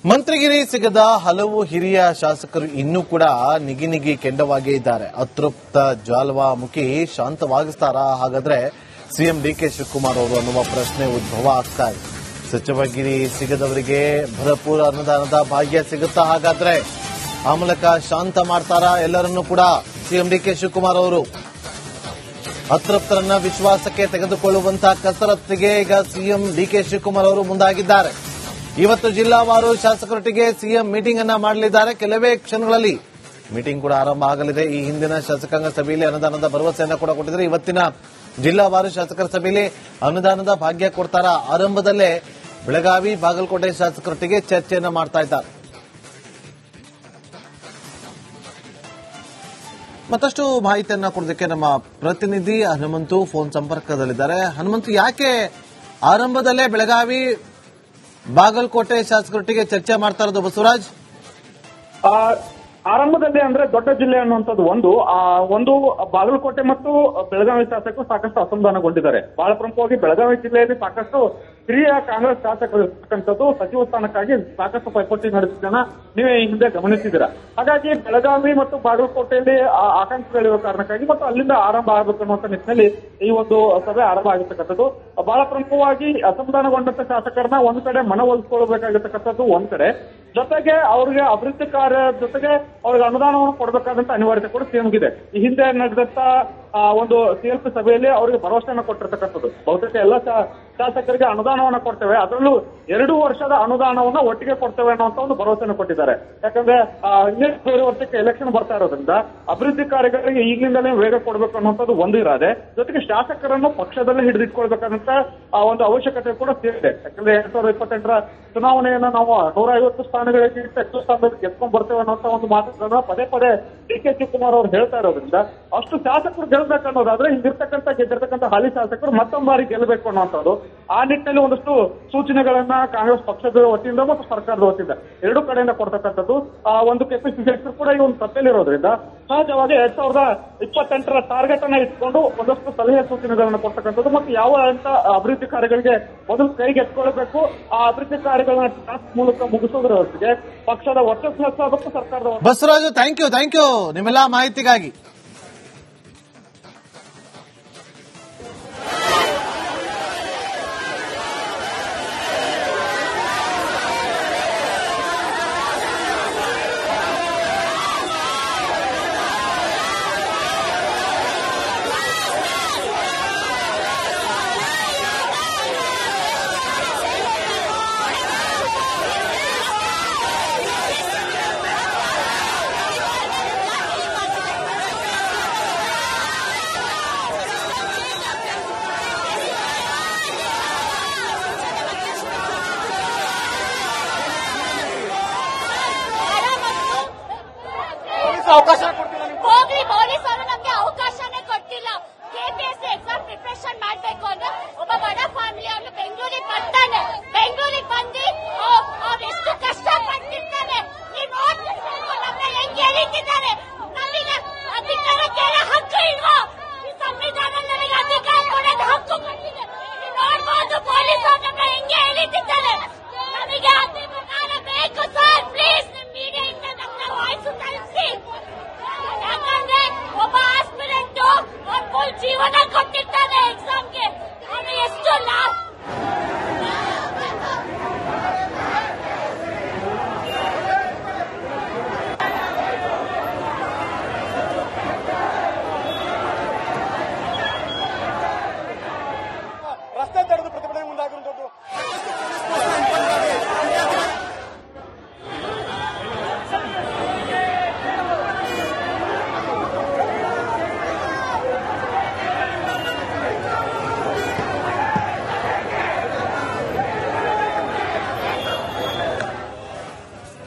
ಮಂತ್ರಿಗಿರಿ ಸಿಗದ ಹಲವು ಹಿರಿಯ ಶಾಸಕರು ಇನ್ನೂ ಕೂಡ ನಿಗಿ ಕೆಂಡವಾಗೇ ಇದ್ದಾರೆ. ಅತೃಪ್ತ ಜ್ವಾಲಾಮುಖಿ ಶಾಂತವಾಗಿಸ್ತಾರಾ ಹಾಗಾದ್ರೆ ಸಿಎಂ ಡಿಕೆ ಶಿವಕುಮಾರ್ ಅವರು ಅನ್ನುವ ಪ್ರಶ್ನೆ ಉದ್ಭವ ಆಗ್ತಾ ಇದೆ. ಸಚಿವಗಿರಿ ಸಿಗದವರಿಗೆ ಭರಪೂರ ಅನುದಾನದ ಭಾಗ್ಯ ಸಿಗುತ್ತಾ ಹಾಗಾದ್ರೆ? ಆ ಮೂಲಕ ಶಾಂತ ಮಾಡ್ತಾರಾ ಎಲ್ಲರನ್ನೂ ಕೂಡ ಸಿಎಂ ಡಿಕೆ ಶಿವಕುಮಾರ್ ಅವರು? ಅತೃಪ್ತರನ್ನ ವಿಶ್ವಾಸಕ್ಕೆ ತೆಗೆದುಕೊಳ್ಳುವಂತಹ ಕಸರತ್ತಿಗೆ ಈಗ ಸಿಎಂ ಡಿಕೆ ಶಿವಕುಮಾರ್ ಅವರು ಮುಂದಾಗಿದ್ದಾರೆ. ಇವತ್ತು ಜಿಲ್ಲಾವಾರು ಶಾಸಕರೊಟ್ಟಿಗೆ ಸಿಎಂ ಮೀಟಿಂಗ್ ಅನ್ನ ಮಾಡಲಿದ್ದಾರೆ. ಕೆಲವೇ ಕ್ಷಣಗಳಲ್ಲಿ ಮೀಟಿಂಗ್ ಕೂಡ ಆರಂಭ ಆಗಲಿದೆ. ಈ ಹಿಂದಿನ ಶಾಸಕಾಂಗ ಸಭೆಯಲ್ಲಿ ಅನುದಾನದ ಭರವಸೆಯನ್ನ ಕೂಡ ಕೊಟ್ಟಿದ್ದಾರೆ. ಇವತ್ತಿನ ಜಿಲ್ಲಾವಾರು ಶಾಸಕರ ಸಭೆಯಲ್ಲಿ ಅನುದಾನದ ಭಾಗ್ಯ ಕೊಡ್ತಾರಾ? ಆರಂಭದಲ್ಲೇ ಬೆಳಗಾವಿ ಬಾಗಲಕೋಟೆ ಶಾಸಕರೊಟ್ಟಿಗೆ ಚರ್ಚೆಯನ್ನ ಮಾಡ್ತಾ ಇದ್ದಾರೆ. ಮತ್ತಷ್ಟು ಮಾಹಿತಿಯನ್ನ ಕೊಡೋದಕ್ಕೆ ನಮ್ಮ ಪ್ರತಿನಿಧಿ ಹನುಮಂತು ಫೋನ್ ಸಂಪರ್ಕದಲ್ಲಿದ್ದಾರೆ. ಹನುಮಂತು, ಯಾಕೆ ಆರಂಭದಲ್ಲೇ ಬೆಳಗಾವಿ ಬಾಗಲಕೋಟೆ ಶಾಸಕರೊಟ್ಟಿಗೆ ಚರ್ಚೆ ಮಾಡ್ತಾ ಇರೋದು ಬಸವರಾಜ್? ಆರಂಭದಲ್ಲಿ ಅಂದ್ರೆ ದೊಡ್ಡ ಜಿಲ್ಲೆ ಅನ್ನುವಂಥದ್ದು ಒಂದು ಬಾಗಲಕೋಟೆ ಮತ್ತು ಬೆಳಗಾವಿ ಶಾಸಕರು ಸಾಕಷ್ಟು ಅಸಮಾಧಾನಗೊಂಡಿದ್ದಾರೆ. ಬಹಳ ಪ್ರಮುಖವಾಗಿ ಬೆಳಗಾವಿ ಜಿಲ್ಲೆಯಲ್ಲಿ ಸಾಕಷ್ಟು ಹಿರಿಯ ಕಾಂಗ್ರೆಸ್ ಶಾಸಕರು ಇರ್ತಕ್ಕಂಥದ್ದು ಸಚಿವ ಸ್ಥಾನಕ್ಕಾಗಿ ಸಾಕಷ್ಟು ಪೈಪೋಟಿ ನಡೆಸಿದ್ದನ್ನ ನೀವೇ ಈ ಹಿಂದೆ ಗಮನಿಸಿದ್ದೀರಾ. ಹಾಗಾಗಿ ಬೆಳಗಾವಿ ಮತ್ತು ಬಾಗಲಕೋಟೆಯಲ್ಲಿ ಆಕಾಂಕ್ಷಿಗಳಿರುವ ಕಾರಣಕ್ಕಾಗಿ ಮತ್ತು ಅಲ್ಲಿಂದ ಆರಂಭ ಆಗಬೇಕು ಅನ್ನುವಂಥ ನಿಟ್ಟಿನಲ್ಲಿ ಈ ಒಂದು ಸಭೆ ಆರಂಭ ಆಗಿರ್ತಕ್ಕಂಥದ್ದು. ಬಹಳ ಪ್ರಮುಖವಾಗಿ ಅಸಮಾಧಾನಗೊಂಡಂತ ಶಾಸಕರನ್ನ ಒಂದ್ ಕಡೆ ಮನವೊಲಿಸಿಕೊಳ್ಳಬೇಕಾಗಿರ್ತಕ್ಕಂಥದ್ದು ಒಂದ್ ಕಡೆ, ಜೊತೆಗೆ ಅವ್ರಿಗೆ ಅಭಿವೃದ್ಧಿ ಕಾರ್ಯ ಜೊತೆಗೆ ಅವ್ರಿಗೆ ಅನುದಾನವನ್ನು ಕೊಡಬೇಕಾದಂತ ಅನಿವಾರ್ಯತೆ ಕೂಡ ಸಿಎಂಗಿದೆ. ಈ ಹಿಂದೆ ನಡೆದಂತ ಒಂದು ಸಿಎಲ್ಪಿ ಸಭೆಯಲ್ಲಿ ಅವರಿಗೆ ಭರವಸೆಯನ್ನು ಕೊಟ್ಟಿರ್ತಕ್ಕಂಥದ್ದು. ಬಹುತೇಕ ಎಲ್ಲ ಶಾಸಕರಿಗೆ ಅನುದಾನವನ್ನ ಕೊಡ್ತೇವೆ, ಅದರಲ್ಲೂ 2 ವರ್ಷದ ಅನುದಾನವನ್ನ ಒಟ್ಟಿಗೆ ಕೊಡ್ತೇವೆ ಅನ್ನುವಂತ ಒಂದು ಭರವಸೆಯನ್ನು ಕೊಟ್ಟಿದ್ದಾರೆ. ಯಾಕಂದ್ರೆ ಇನ್ನೇನು ವರ್ಷಕ್ಕೆ ಎಲೆಕ್ಷನ್ ಬರ್ತಾ ಇರೋದ್ರಿಂದ ಅಭಿವೃದ್ಧಿ ಕಾರ್ಯಗಳಿಗೆ ಈಗಿನಿಂದಲೇ ವೇಗ ಕೊಡಬೇಕು ಅನ್ನುವಂಥದ್ದು ಒಂದು ಇರಾದೆ, ಜೊತೆಗೆ ಶಾಸಕರನ್ನು ಪಕ್ಷದಲ್ಲೇ ಹಿಡಿದಿಟ್ಕೊಳ್ಬೇಕಾದಂತ ಒಂದು ಅವಶ್ಯಕತೆ ಕೂಡ ಸೇರಿದೆ. ಯಾಕಂದ್ರೆ 2028ರ ಚುನಾವಣೆಯನ್ನ ನಾವು 150 ಸ್ಥಾನಗಳಿಗೆ ಹೆಚ್ಚು ಸ್ಥಾನದಲ್ಲಿ ಗೆದ್ಕೊಂಡ್ ಬರ್ತೇವೆ ಅನ್ನೋಂತ ಒಂದು ಮಾತುಗಳನ್ನ ಪದೇ ಪದೇ ಡಿ ಕೆ ಶಿವಕುಮಾರ್ ಅವರು ಹೇಳ್ತಾ ಇರೋದ್ರಿಂದ ಅಷ್ಟು ಶಾಸಕರು ಗೆಲ್ಬೇಕನ್ನೋದಾದ್ರೆ ಗೆದ್ದಿರ್ತಕ್ಕಂಥ ಹಾಲಿ ಶಾಸಕರು ಮತ್ತೊಂದು ಬಾರಿ ಗೆಲ್ಲಬೇಕು ಅನ್ನುವಂಥದ್ದು. ಆ ನಿಟ್ಟಿನಲ್ಲಿ ಒಂದಷ್ಟು ಸೂಚನೆಗಳನ್ನ ಕಾಂಗ್ರೆಸ್ ಪಕ್ಷದ ವತಿಯಿಂದ ಮತ್ತು ಸರ್ಕಾರದ ವತಿಯಿಂದ ಎರಡೂ ಕಡೆಯಿಂದ ಕೊಡ್ತಕ್ಕಂಥದ್ದು. ಒಂದು ಕೆಪಿಸಿಸಿ ಅಧ್ಯಕ್ಷರು ಕೂಡ ಈ ಒಂದು ಸಭೆಯಲ್ಲಿರೋದ್ರಿಂದ ಸಹಜವಾಗಿ 2028ರ ಟಾರ್ಗೆಟ್ ಅನ್ನ ಇಟ್ಕೊಂಡು ಒಂದಷ್ಟು ಸಲಹೆ ಸೂಚನೆಗಳನ್ನ ಕೊಡ್ತಕ್ಕಂಥದ್ದು ಮತ್ತು ಯಾವ ಅಂತ ಅಭಿವೃದ್ಧಿ ಕಾರ್ಯಗಳಿಗೆ ಮೊದಲು ಕೈಗೆ ಎತ್ಕೊಳ್ಬೇಕು, ಆ ಅಭಿವೃದ್ಧಿ ಕಾರ್ಯಗಳನ್ನ ಟಾಸ್ಕ್ ಮೂಲಕ ಮುಗಿಸೋದ್ರ ಹೊರತಿಗೆ ಪಕ್ಷದ ವರ್ಚಸ್ಸು ಹೆಚ್ಚಾಗಬೇಕು, ಸರ್ಕಾರದ. ಬಸವರಾಜು, ಥ್ಯಾಂಕ್ ಯು ನಿಮ್ಮೆಲ್ಲಾ ಮಾಹಿತಿಗಾಗಿ. ಅವಕಾಶ